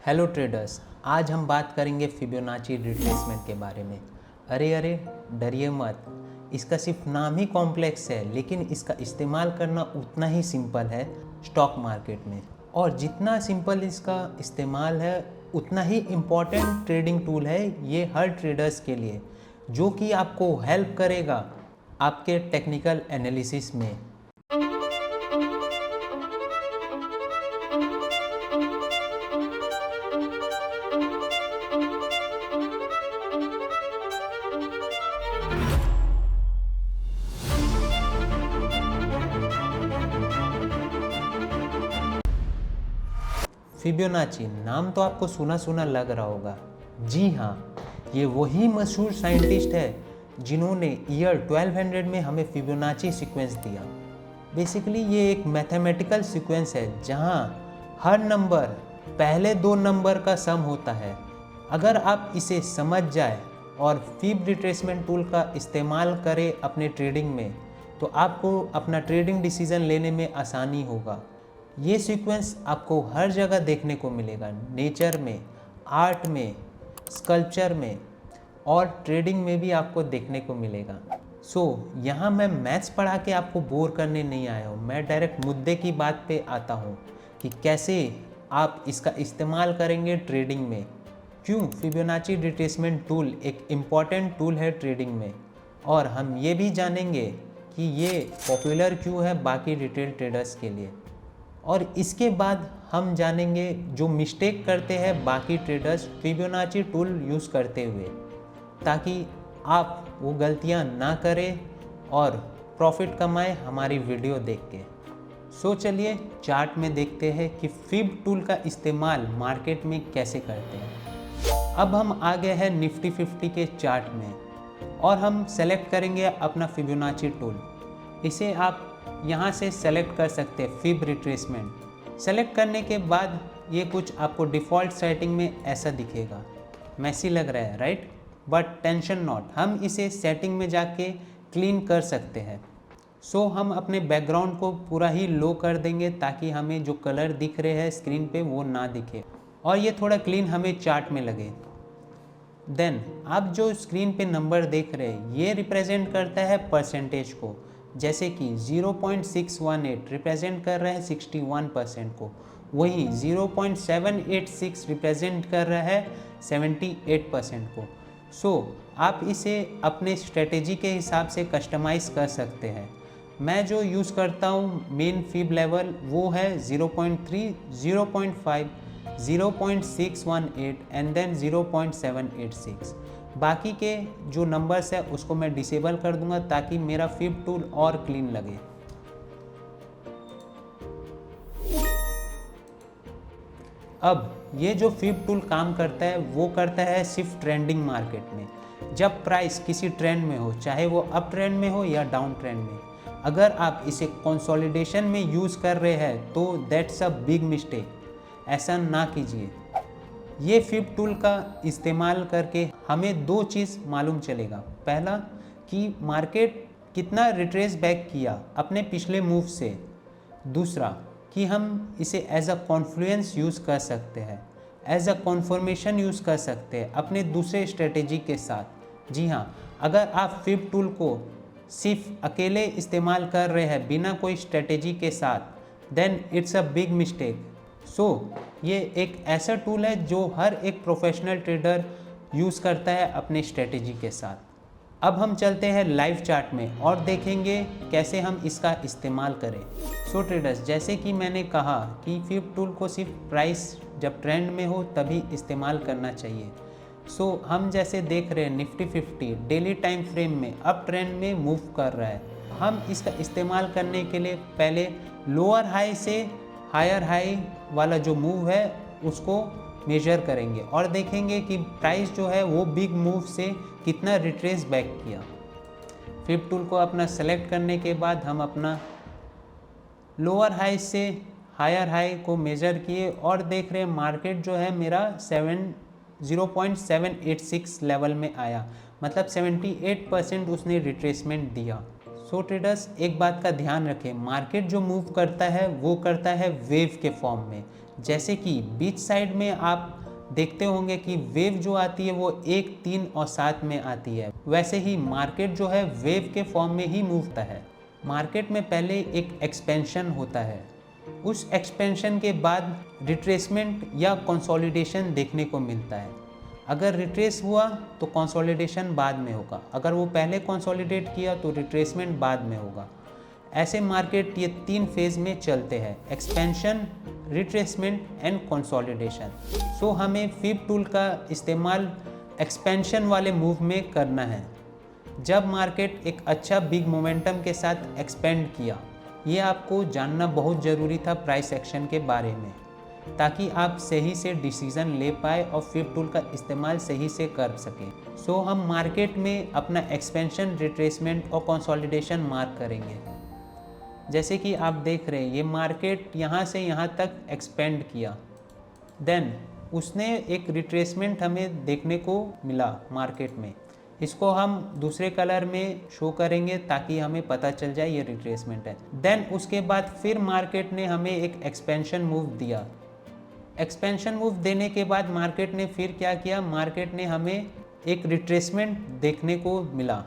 Hello traders, आज हम बात करेंगे फिबोनाची रिट्रेसमेंट के बारे में। अरे डरिए मत, इसका सिर्फ नाम ही कॉम्प्लेक्स है, लेकिन इसका इस्तेमाल करना उतना ही सिंपल है स्टॉक मार्केट में। और जितना सिंपल इसका इस्तेमाल है उतना ही इम्पॉर्टेंट ट्रेडिंग टूल है ये हर ट्रेडर्स के लिए, जो कि आपको हेल्प करेगा आपके टेक्निकल एनालिसिस में। फिबोनाची नाम तो आपको सुना सुना लग रहा होगा। जी हाँ, ये वही मशहूर साइंटिस्ट है जिन्होंने ईयर 1200 में हमें फिबोनाची सीक्वेंस दिया। बेसिकली ये एक मैथमेटिकल सीक्वेंस है जहाँ हर नंबर पहले दो नंबर का सम होता है। अगर आप इसे समझ जाए और फिब रिट्रेसमेंट टूल का इस्तेमाल करें अपने ट्रेडिंग में, तो आपको अपना ट्रेडिंग डिसीजन लेने में आसानी होगा। ये सीक्वेंस आपको हर जगह देखने को मिलेगा, नेचर में, आर्ट में, स्कल्पचर में और ट्रेडिंग में भी आपको देखने को मिलेगा। यहाँ मैं मैथ्स पढ़ा के आपको बोर करने नहीं आया हूँ, मैं डायरेक्ट मुद्दे की बात पे आता हूँ कि कैसे आप इसका इस्तेमाल करेंगे ट्रेडिंग में। क्यों फिबोनाची रिट्रेसमेंट टूल एक इम्पॉर्टेंट टूल है ट्रेडिंग में, और हम ये भी जानेंगे कि ये पॉपुलर क्यों है बाकी रिटेल ट्रेडर्स के लिए। और इसके बाद हम जानेंगे जो मिस्टेक करते हैं बाकी ट्रेडर्स फिबोनाची टूल यूज़ करते हुए, ताकि आप वो गलतियां ना करें और प्रॉफिट कमाएं हमारी वीडियो देख के। चलिए चार्ट में देखते हैं कि फिब टूल का इस्तेमाल मार्केट में कैसे करते हैं। अब हम आ गए हैं निफ्टी 50 के चार्ट में और हम सेलेक्ट करेंगे अपना फिबोनाची टूल। इसे आप यहाँ से सेलेक्ट कर सकते हैं फिब रिट्रेसमेंट। सेलेक्ट करने के बाद ये कुछ आपको डिफ़ॉल्ट सेटिंग में ऐसा दिखेगा। मैसी लग रहा है राइट, बट टेंशन नॉट, हम इसे सेटिंग में जाके क्लीन कर सकते हैं। हम अपने बैकग्राउंड को पूरा ही लो कर देंगे ताकि हमें जो कलर दिख रहे हैं स्क्रीन पे वो ना दिखे और ये थोड़ा क्लीन हमें चार्ट में लगे। देन आप जो स्क्रीन पे नंबर देख रहे हैं ये रिप्रेजेंट करता है परसेंटेज को, जैसे कि 0.618 रिप्रेजेंट कर रहा है 61% को, वहीं 0.786 रिप्रेजेंट कर रहा है 78% को। आप इसे अपने स्ट्रेटेजी के हिसाब से कस्टमाइज़ कर सकते हैं। मैं जो यूज़ करता हूँ मेन फिब लेवल वो है 0.3, 0.5, 0.618 एंड देन 0.786। बाकी के जो नंबर्स है उसको मैं डिसेबल कर दूंगा ताकि मेरा फिब टूल और क्लीन लगे। अब ये जो फिब टूल काम करता है वो करता है सिर्फ ट्रेंडिंग मार्केट में। जब प्राइस किसी ट्रेंड में हो, चाहे वो अप ट्रेंड में हो या डाउन ट्रेंड में, अगर आप इसे कंसोलिडेशन में यूज़ कर रहे हैं तो दैट्स अ बिग मिस्टेक। ऐसा ना कीजिए। ये फिब टूल का इस्तेमाल करके हमें दो चीज़ मालूम चलेगा। पहला कि मार्केट कितना रिट्रेस बैक किया अपने पिछले मूव से। दूसरा कि हम इसे एज अ कॉन्फ्लुएंस यूज़ कर सकते हैं, एज अ कॉन्फर्मेशन यूज़ कर सकते हैं अपने दूसरे स्ट्रेटेजी के साथ। जी हाँ, अगर आप फिब टूल को सिर्फ अकेले इस्तेमाल कर रहे हैं बिना कोई स्ट्रेटेजी के साथ, then it's a big mistake. ये एक ऐसा टूल है जो हर एक प्रोफेशनल ट्रेडर यूज़ करता है अपने स्ट्रेटेजी के साथ। अब हम चलते हैं लाइव चार्ट में और देखेंगे कैसे हम इसका इस्तेमाल करें। ट्रेडर्स, जैसे कि मैंने कहा कि फिब टूल को सिर्फ प्राइस जब ट्रेंड में हो तभी इस्तेमाल करना चाहिए। हम जैसे देख रहे हैं निफ्टी 50 डेली टाइम फ्रेम में अप ट्रेंड में मूव कर रहा है। हम इसका इस्तेमाल करने के लिए पहले लोअर हाई से हायर हाई वाला जो मूव है उसको मेजर करेंगे और देखेंगे कि प्राइस जो है वो बिग मूव से कितना रिट्रेस बैक किया। फिब टूल को अपना सेलेक्ट करने के बाद हम अपना लोअर हाई से हायर हाई को मेजर किए और देख रहे हैं मार्केट जो है मेरा 0.786 लेवल में आया, मतलब 78% उसने रिट्रेसमेंट दिया। सो ट्रेडर्स एक बात का ध्यान रखें, मार्केट जो मूव करता है वो करता है वेव के फॉर्म में। जैसे कि बीच साइड में आप देखते होंगे कि वेव जो आती है वो 1, 3 और 7 में आती है, वैसे ही मार्केट जो है वेव के फॉर्म में ही मूव होता है। मार्केट में पहले एक एक्सपेंशन होता है, उस एक्सपेंशन के बाद रिट्रेसमेंट या कंसोलिडेशन देखने को मिलता है। अगर रिट्रेस हुआ तो कंसोलिडेशन बाद में होगा, अगर वो पहले कंसोलिडेट किया तो रिट्रेसमेंट बाद में होगा। ऐसे मार्केट ये 3 फेज में चलते हैं, एक्सपेंशन, रिट्रेसमेंट एंड कंसोलिडेशन। सो हमें फिब टूल का इस्तेमाल एक्सपेंशन वाले मूव में करना है, जब मार्केट एक अच्छा बिग मोमेंटम के साथ एक्सपेंड किया। ये आपको जानना बहुत ज़रूरी था प्राइस एक्शन के बारे में, ताकि आप सही से डिसीज़न ले पाए और फिब टूल का इस्तेमाल सही से कर सकें। सो हम मार्केट में अपना एक्सपेंशन, रिट्रेसमेंट और कंसोलिडेशन मार्क करेंगे। जैसे कि आप देख रहे हैं ये मार्केट यहाँ से यहाँ तक एक्सपेंड किया, देन उसने एक रिट्रेसमेंट हमें देखने को मिला मार्केट में। इसको हम दूसरे कलर में शो करेंगे ताकि हमें पता चल जाए ये रिट्रेसमेंट है। देन उसके बाद फिर मार्केट ने हमें एक एक्सपेंशन मूव दिया। एक्सपेंशन मूव देने के बाद मार्केट ने फिर क्या किया, मार्केट ने हमें एक रिट्रेसमेंट देखने को मिला।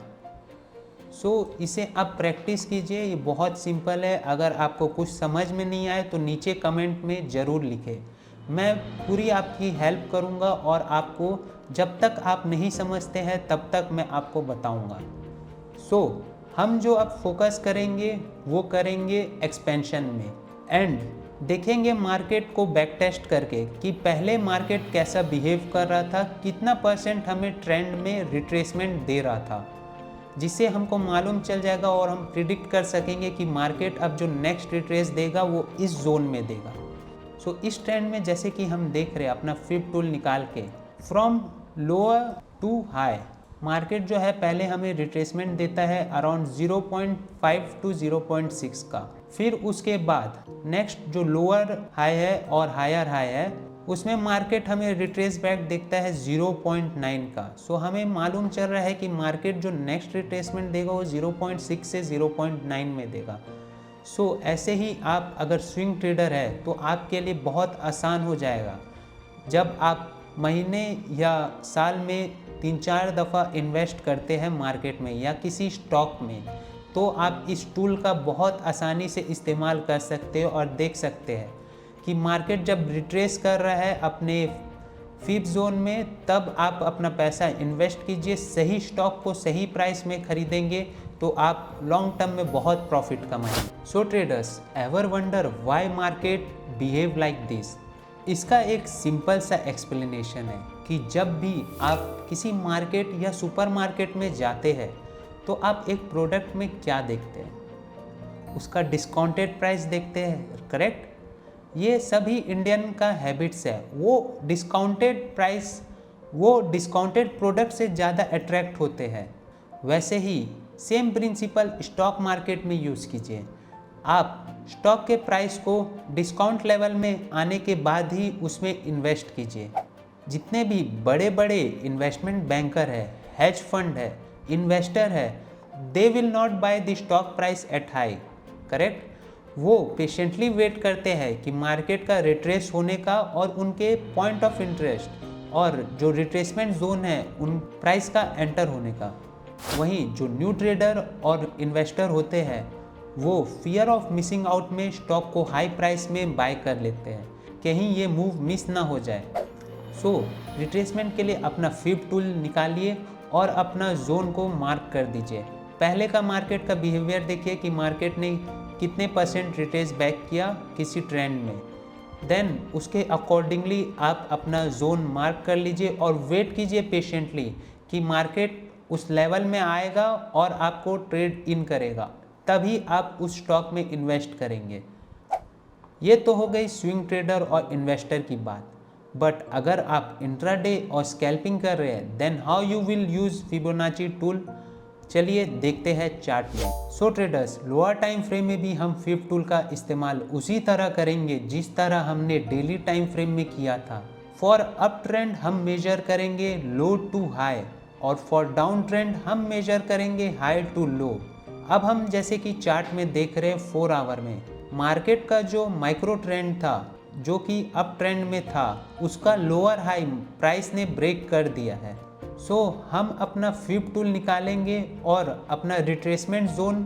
इसे आप प्रैक्टिस कीजिए, ये बहुत सिंपल है। अगर आपको कुछ समझ में नहीं आए तो नीचे कमेंट में ज़रूर लिखें, मैं पूरी आपकी हेल्प करूंगा और आपको जब तक आप नहीं समझते हैं तब तक मैं आपको बताऊंगा। हम जो अब फोकस करेंगे वो करेंगे एक्सपेंशन में एंड देखेंगे मार्केट को बैक टेस्ट करके कि पहले मार्केट कैसा बिहेव कर रहा था, कितना % हमें ट्रेंड में रिट्रेसमेंट दे रहा था, जिससे हमको मालूम चल जाएगा और हम प्रिडिक्ट कर सकेंगे कि मार्केट अब जो नेक्स्ट रिट्रेस देगा वो इस जोन में देगा। इस ट्रेंड में जैसे कि हम देख रहे हैं अपना फिब टूल निकाल के from lower to high, market जो है पहले हमें रिट्रेसमेंट देता है अराउंड 0.5 to 0.6 का। फिर उसके बाद नेक्स्ट जो लोअर हाई है और हायर हाई है उसमें मार्केट हमें रिट्रेस बैक देखता है 0.9 का। हमें मालूम चल रहा है कि मार्केट जो नेक्स्ट रिट्रेसमेंट देगा वो 0.6 से 0.9 में देगा। ऐसे ही आप अगर स्विंग ट्रेडर है तो आपके लिए बहुत आसान हो जाएगा। जब आप महीने या साल में 3-4 दफ़ा इन्वेस्ट करते हैं मार्केट में या किसी स्टॉक में, तो आप इस टूल का बहुत आसानी से इस्तेमाल कर सकते हो और देख सकते हैं कि मार्केट जब रिट्रेस कर रहा है अपने फिब जोन में, तब आप अपना पैसा इन्वेस्ट कीजिए, सही स्टॉक को सही प्राइस में खरीदेंगे तो आप लॉन्ग टर्म में बहुत प्रॉफिट कमाएंगे। Traders ever wonder why market behave like this? इसका एक सिंपल सा एक्सप्लेनेशन है कि जब भी आप किसी मार्केट या सुपरमार्केट में जाते हैं तो आप एक प्रोडक्ट में क्या देखते हैं, उसका डिस्काउंटेड प्राइस देखते हैं, करेक्ट? ये सभी इंडियन का हैबिट्स है, वो डिस्काउंटेड प्राइस, वो डिस्काउंटेड प्रोडक्ट से ज़्यादा अट्रैक्ट होते हैं। वैसे ही सेम प्रिंसिपल स्टॉक मार्केट में यूज़ कीजिए। आप स्टॉक के प्राइस को डिस्काउंट लेवल में आने के बाद ही उसमें इन्वेस्ट कीजिए। जितने भी बड़े बड़े इन्वेस्टमेंट बैंकर है, हेज फंड है, इन्वेस्टर है, they will not by the stock price at high, correct? वो पेशेंटली वेट करते हैं कि मार्केट का रिट्रेस होने का और उनके पॉइंट ऑफ इंटरेस्ट और जो रिट्रेसमेंट जोन है उन प्राइस का एंटर होने का। वहीं जो न्यू ट्रेडर और इन्वेस्टर होते हैं वो फियर ऑफ मिसिंग आउट में स्टॉक को हाई प्राइस में बाय कर लेते हैं, कहीं ये मूव मिस ना हो जाए। रिट्रेसमेंट के लिए अपना फिब टूल निकालिए और अपना जोन को मार्क कर दीजिए। पहले का मार्केट का बिहेवियर देखिए कि मार्केट ने कितने % रिट्रेस बैक किया किसी ट्रेंड में, देन उसके अकॉर्डिंगली आप अपना जोन मार्क कर लीजिए और वेट कीजिए पेशेंटली कि मार्केट उस लेवल में आएगा और आपको ट्रेड इन करेगा, तभी आप उस स्टॉक में इन्वेस्ट करेंगे। ये तो हो गई स्विंग ट्रेडर और इन्वेस्टर की बात, बट अगर आप इंट्राडे और स्कैल्पिंग कर रहे हैं then how you will use Fibonacci tool, चलिए देखते हैं चार्ट में। ट्रेडर्स लोअर टाइम फ्रेम में भी हम फिब टूल का इस्तेमाल उसी तरह करेंगे जिस तरह हमने डेली टाइम फ्रेम में किया था। फॉर अप ट्रेंड हम मेजर करेंगे लो टू हाई और फॉर डाउन ट्रेंड हम मेजर करेंगे हाई टू लो। अब हम जैसे कि चार्ट में देख रहे हैं 4 आवर में मार्केट का जो माइक्रो ट्रेंड था जो कि अप ट्रेंड में था उसका लोअर हाई प्राइस ने ब्रेक कर दिया है। सो हम अपना फिब टूल निकालेंगे और अपना रिट्रेसमेंट जोन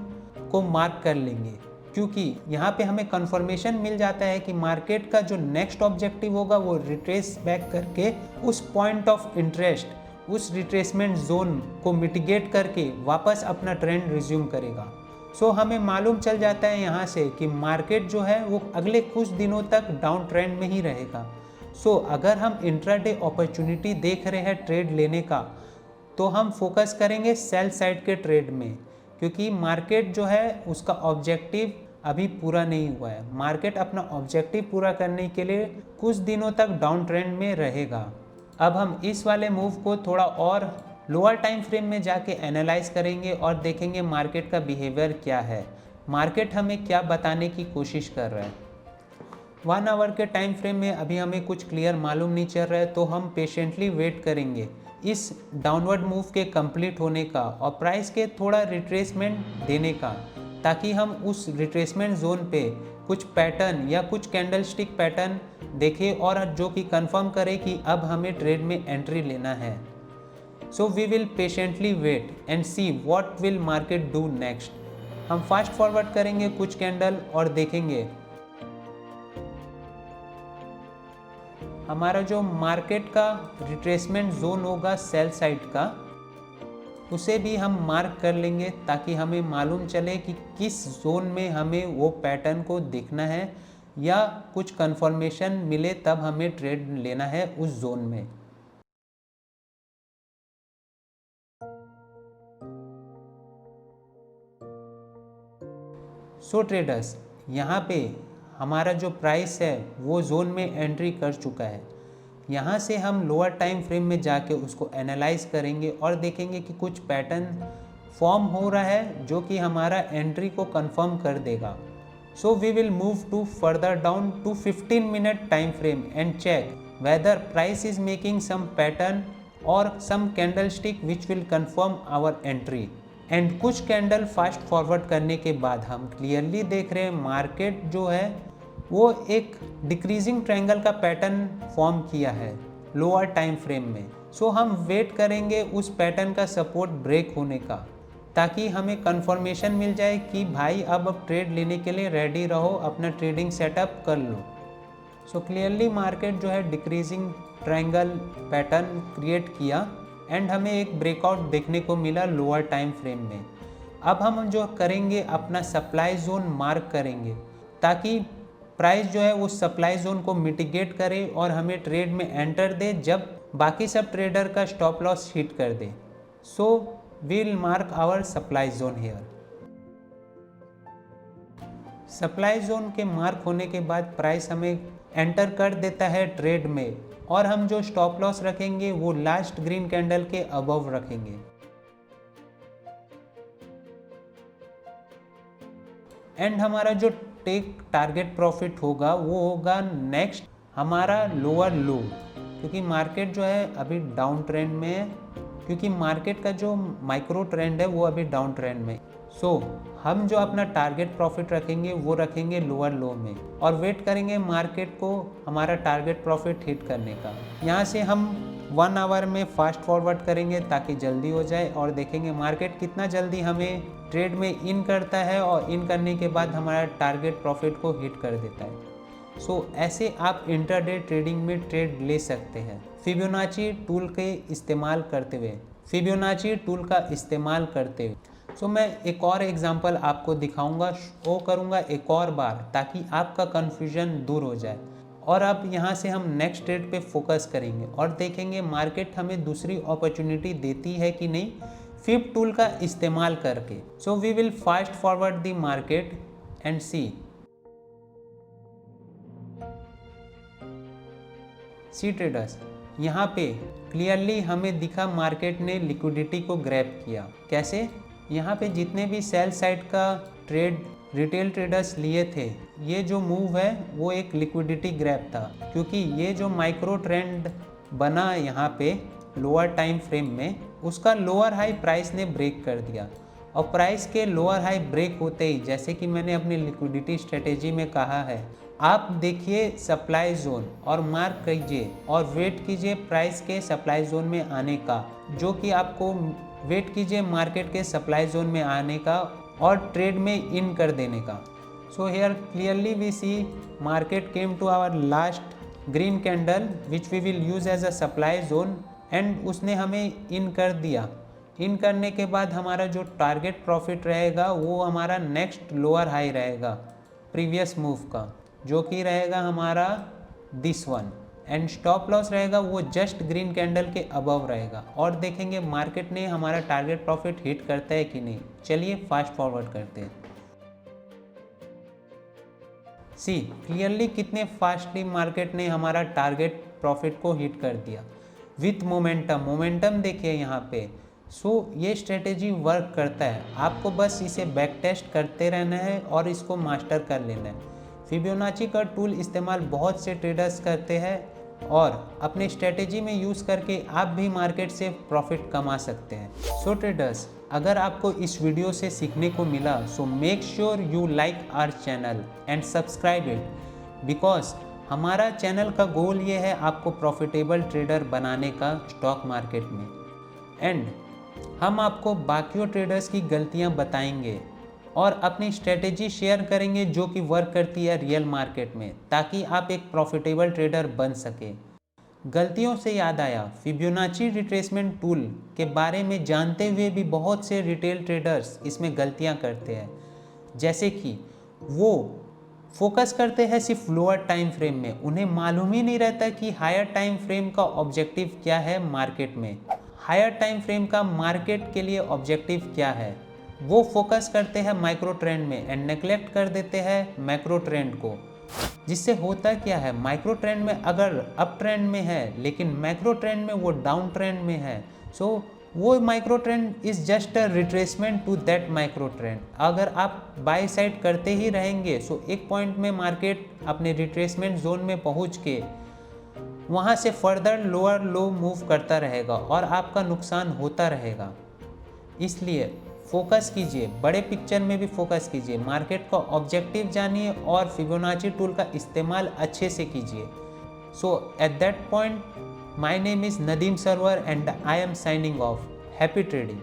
को मार्क कर लेंगे, क्योंकि यहाँ पे हमें कंफर्मेशन मिल जाता है कि मार्केट का जो नेक्स्ट ऑब्जेक्टिव होगा वो रिट्रेस बैक करके उस पॉइंट ऑफ इंटरेस्ट उस रिट्रेसमेंट जोन को मिटिगेट करके वापस अपना ट्रेंड रिज्यूम करेगा। सो हमें मालूम चल जाता है यहाँ से कि मार्केट जो है वो अगले कुछ दिनों तक डाउन ट्रेंड में ही रहेगा। सो अगर हम इंट्राडे अपॉर्चुनिटी देख रहे हैं ट्रेड लेने का तो हम फोकस करेंगे सेल साइड के ट्रेड में, क्योंकि मार्केट जो है उसका ऑब्जेक्टिव अभी पूरा नहीं हुआ है। मार्केट अपना ऑब्जेक्टिव पूरा करने के लिए कुछ दिनों तक डाउन ट्रेंड में रहेगा। अब हम इस वाले मूव को थोड़ा और लोअर टाइम फ्रेम में जाके एनालाइज करेंगे और देखेंगे मार्केट का बिहेवियर क्या है, मार्केट हमें क्या बताने की कोशिश कर रहा है। 1 आवर के टाइम फ्रेम में अभी हमें कुछ क्लियर मालूम नहीं चल रहा है, तो हम पेशेंटली वेट करेंगे इस डाउनवर्ड मूव के कंप्लीट होने का और प्राइस के थोड़ा रिट्रेसमेंट देने का, ताकि हम उस रिट्रेसमेंट जोन पे कुछ पैटर्न या कुछ कैंडलस्टिक पैटर्न देखें और जो कि कंफर्म करे कि अब हमें ट्रेड में एंट्री लेना है। So we will patiently wait and see what will market do next. हम फास्ट फॉरवर्ड करेंगे कुछ कैंडल और देखेंगे हमारा जो मार्केट का रिट्रेसमेंट जोन होगा सेल साइड का, उसे भी हम मार्क कर लेंगे ताकि हमें मालूम चले कि किस जोन में हमें वो पैटर्न को देखना है या कुछ कंफर्मेशन मिले तब हमें ट्रेड लेना है उस जोन में। सो ट्रेडर्स, यहाँ पे हमारा जो प्राइस है वो जोन में एंट्री कर चुका है। यहाँ से हम लोअर टाइम फ्रेम में जाके उसको एनालाइज करेंगे और देखेंगे कि कुछ पैटर्न फॉर्म हो रहा है जो कि हमारा एंट्री को कंफर्म कर देगा। So we will move to further down to 15 minute time frame and check whether price is making some pattern और some candlestick which will confirm our entry. And कुछ कैंडल फास्ट फॉरवर्ड करने के बाद हम clearly देख रहे हैं market जो है वो एक डिक्रीजिंग ट्रायंगल का पैटर्न फॉर्म किया है लोअर टाइम फ्रेम में। सो हम वेट करेंगे उस पैटर्न का सपोर्ट ब्रेक होने का, ताकि हमें कंफर्मेशन मिल जाए कि भाई अब ट्रेड लेने के लिए रेडी रहो, अपना ट्रेडिंग सेटअप कर लो। सो क्लियरली मार्केट जो है डिक्रीजिंग ट्रायंगल पैटर्न क्रिएट किया एंड हमें एक ब्रेकआउट देखने को मिला लोअर टाइम फ्रेम में। अब हम जो करेंगे अपना सप्लाई जोन मार्क करेंगे ताकि प्राइस जो है उस सप्लाई जोन को मिटिगेट करे और हमें ट्रेड में एंटर दे जब बाकी सब ट्रेडर का स्टॉप लॉस हिट कर दे। So we will mark our supply zone here. Supply zone के मार्क होने के बाद प्राइस हमें एंटर कर देता है ट्रेड में और हम जो स्टॉप लॉस रखेंगे वो लास्ट ग्रीन कैंडल के अबव रखेंगे। एंड हमारा जो टेक टारगेट प्रॉफिट होगा वो होगा नेक्स्ट हमारा लोअर लो, क्योंकि मार्केट जो है अभी डाउन ट्रेंड में है, क्योंकि मार्केट का जो माइक्रो ट्रेंड है वो अभी डाउन ट्रेंड में। सो हम जो अपना टारगेट प्रॉफिट रखेंगे वो रखेंगे लोअर लो में और वेट करेंगे मार्केट को हमारा टारगेट प्रॉफिट हिट करने का। यहाँ से हम 1 आवर में फास्ट फॉरवर्ड करेंगे ताकि जल्दी हो जाए और देखेंगे मार्केट कितना जल्दी हमें ट्रेड में इन करता है और इन करने के बाद हमारा टारगेट प्रॉफिट को हिट कर देता है। सो ऐसे आप इंट्राडे ट्रेडिंग में ट्रेड ले सकते हैं फिबोनाची टूल के इस्तेमाल करते हुए, फिबोनाची टूल का इस्तेमाल करते हुए। सो मैं एक और एग्जांपल आपको दिखाऊंगा, शो करूंगा एक और बार ताकि आपका कन्फ्यूजन दूर हो जाए। और अब यहाँ से हम नेक्स्ट ट्रेड पे फोकस करेंगे और देखेंगे मार्केट हमें दूसरी अपॉर्चुनिटी देती है कि नहीं फिब टूल का इस्तेमाल करके। So we will fast forward the market and see traders, यहाँ पे क्लियरली हमें दिखा मार्केट ने लिक्विडिटी को ग्रैब किया। कैसे? यहाँ पे जितने भी सेल साइड का ट्रेड रिटेल ट्रेडर्स लिए थे, ये जो मूव है वो एक लिक्विडिटी ग्रैब था, क्योंकि ये जो माइक्रो ट्रेंड बना यहाँ पे लोअर टाइम फ्रेम में उसका लोअर हाई प्राइस ने ब्रेक कर दिया। और प्राइस के लोअर हाई ब्रेक होते ही, जैसे कि मैंने अपनी लिक्विडिटी स्ट्रेटेजी में कहा है, आप देखिए सप्लाई जोन और मार्क कीजिए और वेट कीजिए प्राइस के सप्लाई जोन में आने का, जो कि आपको वेट कीजिए मार्केट के सप्लाई जोन में आने का और ट्रेड में इन कर देने का। So here clearly we see market came to our last green candle which we will use as a supply zone and उसने हमें इन कर दिया। इन करने के बाद हमारा जो टारगेट प्रॉफिट रहेगा वो हमारा नेक्स्ट लोअर हाई रहेगा प्रीवियस मूव का, जो कि रहेगा हमारा this one, and stop loss रहेगा वो जस्ट ग्रीन कैंडल के अबव रहेगा। और देखेंगे मार्केट ने हमारा टारगेट प्रॉफिट हिट करता है कि नहीं। चलिए फास्ट फॉरवर्ड करते हैं। सी क्लियरली कितने फास्टली मार्केट ने हमारा टारगेट प्रॉफिट को हिट कर दिया विथ मोमेंटम देखिए यहाँ पे। सो ये स्ट्रेटेजी वर्क करता है, आपको बस इसे बैक टेस्ट करते रहना है और इसको मास्टर कर लेना है। फिबोनाची का टूल इस्तेमाल बहुत से ट्रेडर्स करते हैं और अपने स्ट्रेटेजी में यूज़ करके आप भी मार्केट से प्रॉफिट कमा सकते हैं। सो ट्रेडर्स, अगर आपको इस वीडियो से सीखने को मिला so make sure you like our channel and subscribe it, because हमारा चैनल का गोल ये है आपको प्रॉफिटेबल ट्रेडर बनाने का स्टॉक मार्केट में। एंड हम आपको बाकियों ट्रेडर्स की गलतियां बताएंगे और अपनी स्ट्रेटेजी शेयर करेंगे जो कि वर्क करती है रियल मार्केट में, ताकि आप एक प्रॉफिटेबल ट्रेडर बन सके। गलतियों से याद आया, फिबोनाची रिट्रेसमेंट टूल के बारे में जानते हुए भी बहुत से रिटेल ट्रेडर्स इसमें गलतियां करते हैं, जैसे कि वो फोकस करते हैं सिर्फ लोअर टाइम फ्रेम में, उन्हें मालूम ही नहीं रहता कि हायर टाइम फ्रेम का ऑब्जेक्टिव क्या है मार्केट में, हायर टाइम फ्रेम का मार्केट के लिए ऑब्जेक्टिव क्या है। वो फोकस करते हैं माइक्रो ट्रेंड में एंड नेग्लेक्ट कर देते हैं मैक्रो ट्रेंड को, जिससे होता क्या है, माइक्रो ट्रेंड में अगर अप ट्रेंड में है लेकिन मैक्रो ट्रेंड में वो डाउन ट्रेंड में है, सो वो micro trend is just a retracement to that micro trend. अगर आप बाय साइड करते ही रहेंगे सो एक पॉइंट में मार्केट अपने रिट्रेसमेंट जोन में पहुंच के वहां से फर्दर लोअर लो मूव करता रहेगा और आपका नुकसान होता रहेगा। इसलिए फोकस कीजिए, बड़े पिक्चर में भी फोकस कीजिए, मार्केट का ऑब्जेक्टिव जानिए और फिबोनाची टूल का इस्तेमाल अच्छे से कीजिए। So at that point, my name is Nadeem Sarwar and I am signing off. Happy trading.